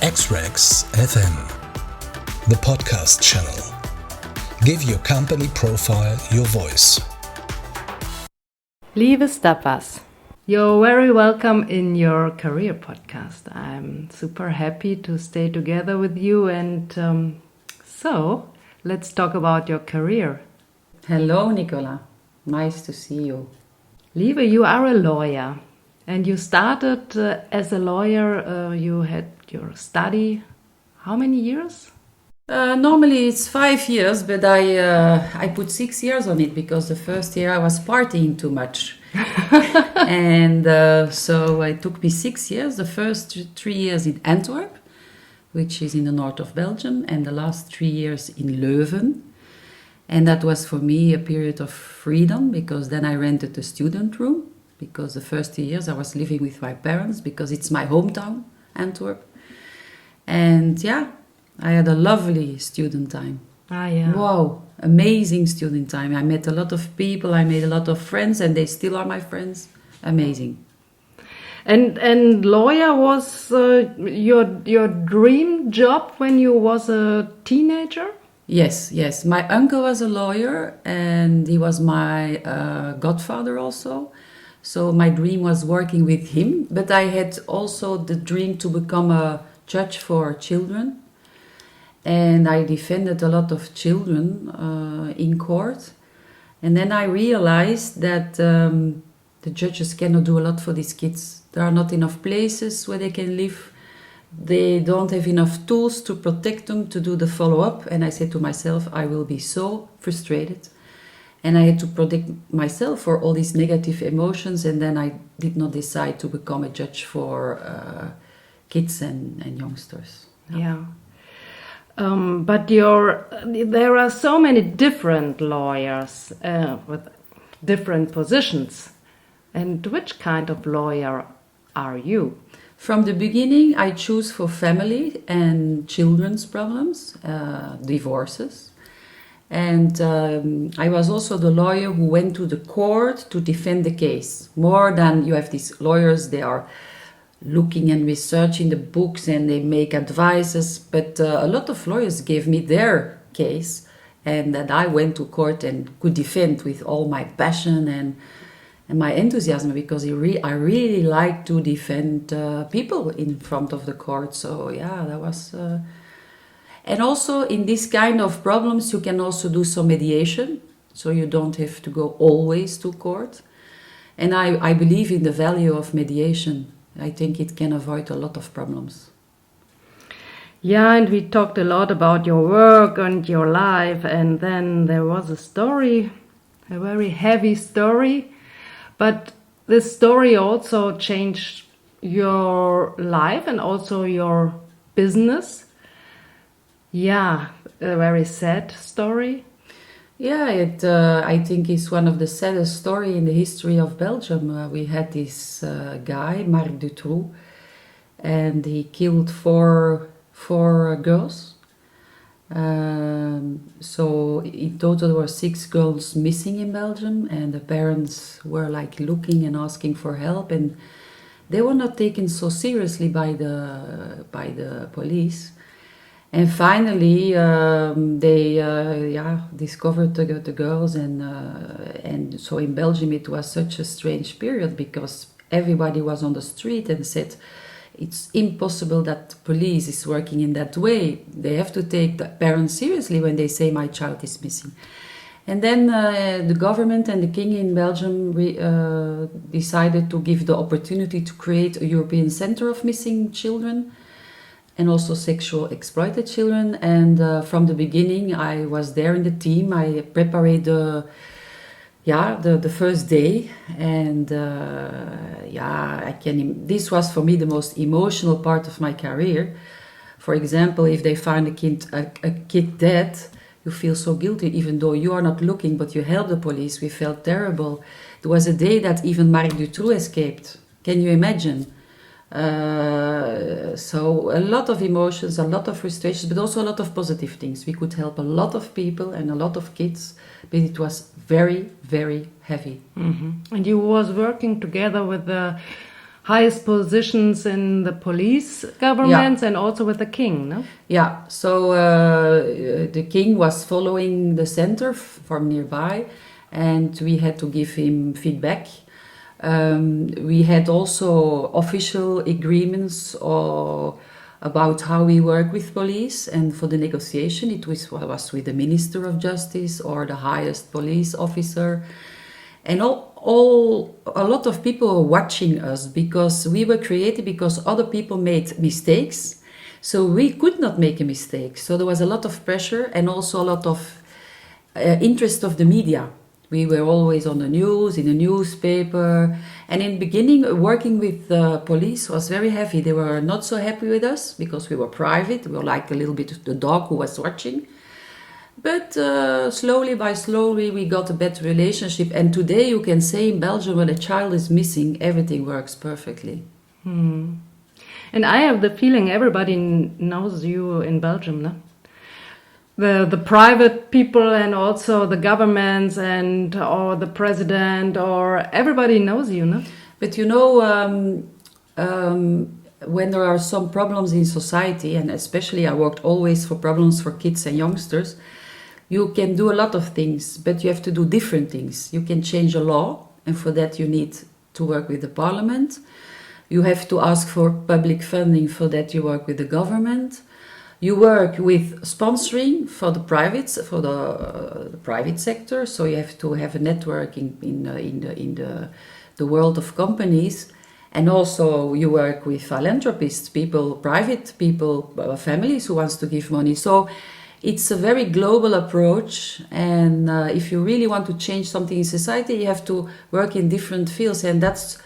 X-Rex FM, the podcast channel. Give your company profile your voice. Lieve Stappers, you're very welcome in your career podcast. I'm super happy to stay together with you, and so let's talk about your career. Hello, Nicola. Nice to see you. Lieve, you are a lawyer, and you started as a lawyer. You had your study. How many years? Normally it's 5 years, but I put 6 years on it because the first year I was partying too much. And so it took me 6 years. The first 3 years in Antwerp, which is in the north of Belgium, and the last 3 years in Leuven. And that was for me a period of freedom because then I rented a student room because the first 2 years I was living with my parents because it's my hometown, Antwerp. And yeah, I had a lovely student time. Wow, amazing student time. I met a lot of people, I made a lot of friends, and they still are my friends. Amazing. And lawyer was your dream job when you was a teenager? Yes. My uncle was a lawyer, and he was my godfather also. So my dream was working with him, but I had also the dream to become a judge for children. And I defended a lot of children in court. And then I realized that the judges cannot do a lot for these kids. There are not enough places where they can live. They don't have enough tools to protect them, to do the follow-up. And I said to myself, I will be so frustrated. And I had to protect myself for all these negative emotions. And then I did not decide to become a judge for kids and youngsters. Yeah. But there are so many different lawyers with different positions. And which kind of lawyer are you? From the beginning, I choose for family and children's problems, divorces. And I was also the lawyer who went to the court to defend the case. More than you have these lawyers, they are looking and researching the books and they make advices, but a lot of lawyers gave me their case and that I went to court and could defend with all my passion and my enthusiasm because I really like to defend people in front of the court. So yeah, that was... And also in this kind of problems you can also do some mediation, so you don't have to go always to court. And I believe in the value of mediation. I think it can avoid a lot of problems. Yeah, and we talked a lot about your work and your life, and then there was a story, a very heavy story, but this story also changed your life and also your business. Yeah, a very sad story. Yeah, I think it's one of the saddest stories in the history of Belgium. We had this guy, Marc Dutroux, and he killed four girls. So in total there were 6 girls missing in Belgium, and the parents were like looking and asking for help, and they were not taken so seriously by the police. And finally, they discovered the girls, and so in Belgium it was such a strange period because everybody was on the street and said, it's impossible that the police is working in that way. They have to take the parents seriously when they say my child is missing. And then the government and the king in Belgium decided to give the opportunity to create a European Center of Missing Children and also sexual exploited children. And from the beginning, I was there in the team. I prepared the first day, and this was for me the most emotional part of my career. For example, if they find a kid dead, you feel so guilty, even though you are not looking, but you help the police. We felt terrible. There was a day that even Marc Dutroux escaped. Can you imagine? So a lot of emotions, a lot of frustrations, but also a lot of positive things. We could help a lot of people and a lot of kids, but it was very, very heavy. Mm-hmm. And you was working together with the highest positions in the police governments and also with the king, no? Yeah, so the king was following the center from nearby, and we had to give him feedback. We had also official agreements about how we work with police, and for the negotiation it was with the Minister of Justice or the highest police officer. And a lot of people were watching us because we were created because other people made mistakes. So we could not make a mistake. So there was a lot of pressure and also a lot of interest of the media. We were always on the news, in the newspaper. And in the beginning, working with the police was very heavy. They were not so happy with us because we were private. We were like a little bit the dog who was watching. But slowly by slowly, we got a better relationship. And today you can say in Belgium, when a child is missing, everything works perfectly. And I have the feeling everybody knows you in Belgium, no? The private people and also the governments and or the president or everybody knows you, no? But you know, when there are some problems in society, and especially I worked always for problems for kids and youngsters, you can do a lot of things, but you have to do different things. You can change a law, and for that you need to work with the parliament. You have to ask for public funding, for that you work with the government. You work with sponsoring for the private sector, so you have to have a network in the world of companies, and also you work with philanthropists, private people, families who wants to give money. So it's a very global approach, and if you really want to change something in society, you have to work in different fields, and that's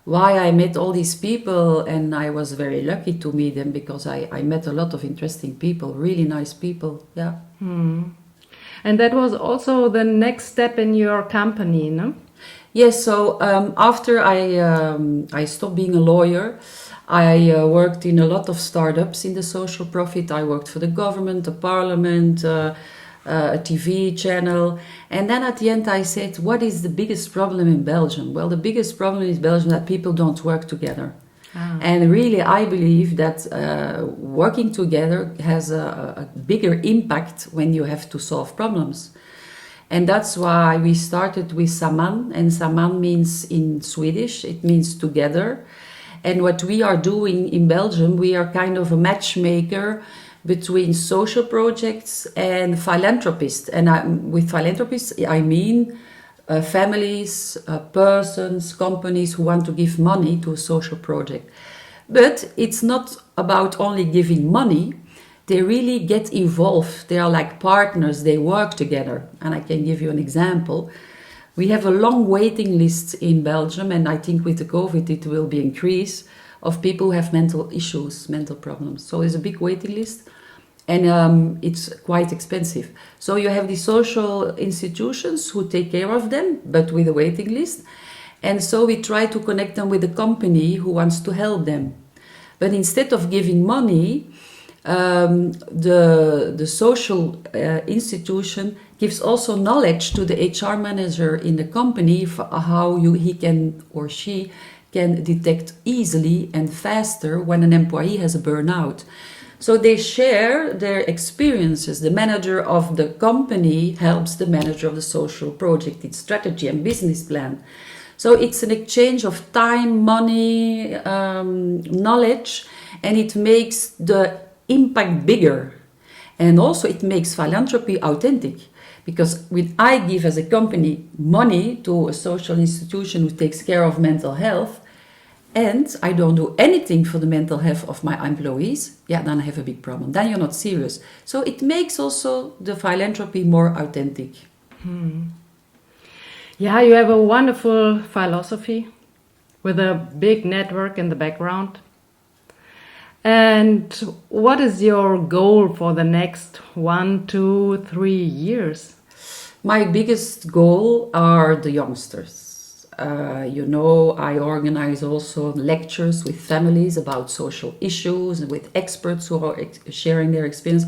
why I met all these people, and I was very lucky to meet them because I met a lot of interesting people, really nice people, yeah. And that was also the next step in your company, no? Yes, so after I stopped being a lawyer, I worked in a lot of startups in the social profit. I worked for the government, the parliament, a TV channel. And then at the end I said, what is the biggest problem in Belgium? Well, the biggest problem in Belgium is that people don't work together. And really I believe that working together has a bigger impact when you have to solve problems. And that's why we started with Saman, and Saman means in Swedish, it means together. And what we are doing in Belgium, we are kind of a matchmaker between social projects and philanthropists. And with philanthropists, I mean families, persons, companies who want to give money to a social project. But it's not about only giving money. They really get involved. They are like partners. They work together. And I can give you an example. We have a long waiting list in Belgium, and I think with the COVID it will be increased, of people who have mental issues, mental problems. So there's a big waiting list, and it's quite expensive. So you have the social institutions who take care of them, but with a waiting list. And so we try to connect them with a company who wants to help them. But instead of giving money, the social institution gives also knowledge to the HR manager in the company for how he can or she can detect easily and faster when an employee has a burnout. So they share their experiences. The manager of the company helps the manager of the social project, its strategy and business plan. So it's an exchange of time, money, knowledge, and it makes the impact bigger. And also it makes philanthropy authentic, because when I give as a company money to a social institution who takes care of mental health, and I don't do anything for the mental health of my employees, then I have a big problem. Then you're not serious. So it makes also the philanthropy more authentic. Yeah, you have a wonderful philosophy with a big network in the background. And what is your goal for the next 1, 2, 3 years? My biggest goal are the youngsters. I organize also lectures with families about social issues and with experts who are sharing their experience.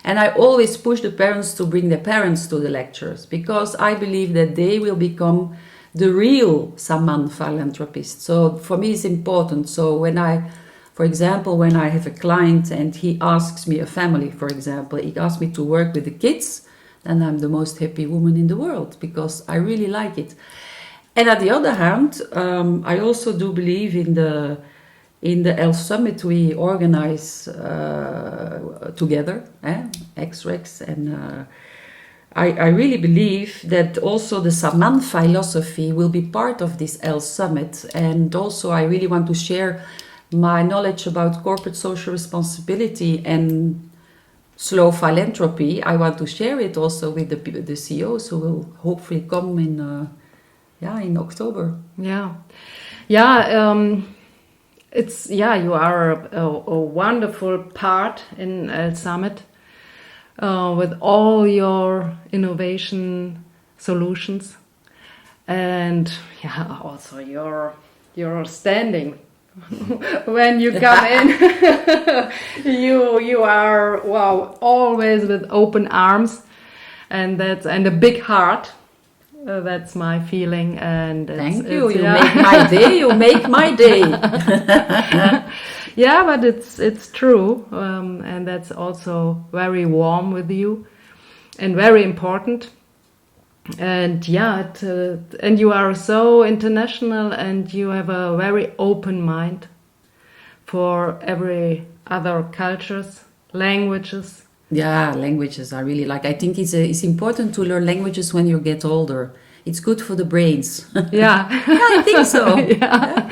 And I always push the parents to bring their parents to the lectures, because I believe that they will become the real Saman philanthropist. So for me it's important. So for example, when I have a client and he asks me, a family for example, he asks me to work with the kids, then I'm the most happy woman in the world because I really like it. And at the other hand, I also do believe in the Health Summit we organize together, X-Rex, and I really believe that also the Saman philosophy will be part of this Health Summit. And also I really want to share my knowledge about corporate social responsibility and slow philanthropy. I want to share it also with the CEOs who will hopefully come in October. Yeah. You are a wonderful part in El Summit with all your innovation solutions, and also your standing. When you come in, you are always with open arms, and a big heart. That's my feeling, and thank you. You make my day. You make my day. Yeah, but it's true, and that's also very warm with you, and very important. And and you are so international, and you have a very open mind for every other cultures, languages. Yeah, languages I really like. I think it's important to learn languages when you get older. It's good for the brains. Yeah, I think so. Yeah.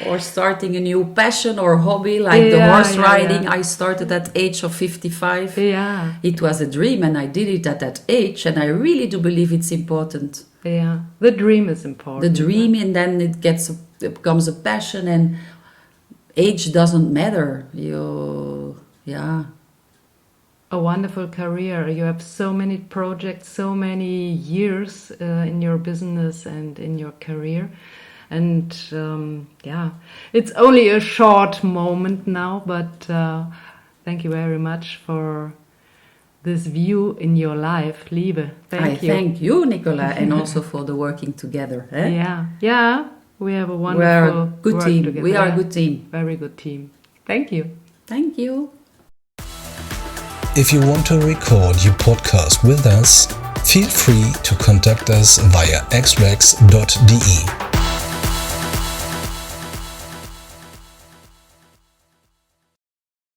Or starting a new passion or hobby like the horse riding. I started at age of 55. Yeah. It was a dream and I did it at that age, and I really do believe it's important. Yeah, the dream is important. The dream, and then it becomes a passion, and age doesn't matter. A wonderful career. You have so many projects, so many years in your business and in your career. And it's only a short moment now, but thank you very much for this view in your life, Lieve. Thank you. Thank you, Nicola, and also for the working together. Yeah. We have a wonderful We're a good team. together. We are a good team. Very good team. Thank you. Thank you. If you want to record your podcast with us, feel free to contact us via xrex.de.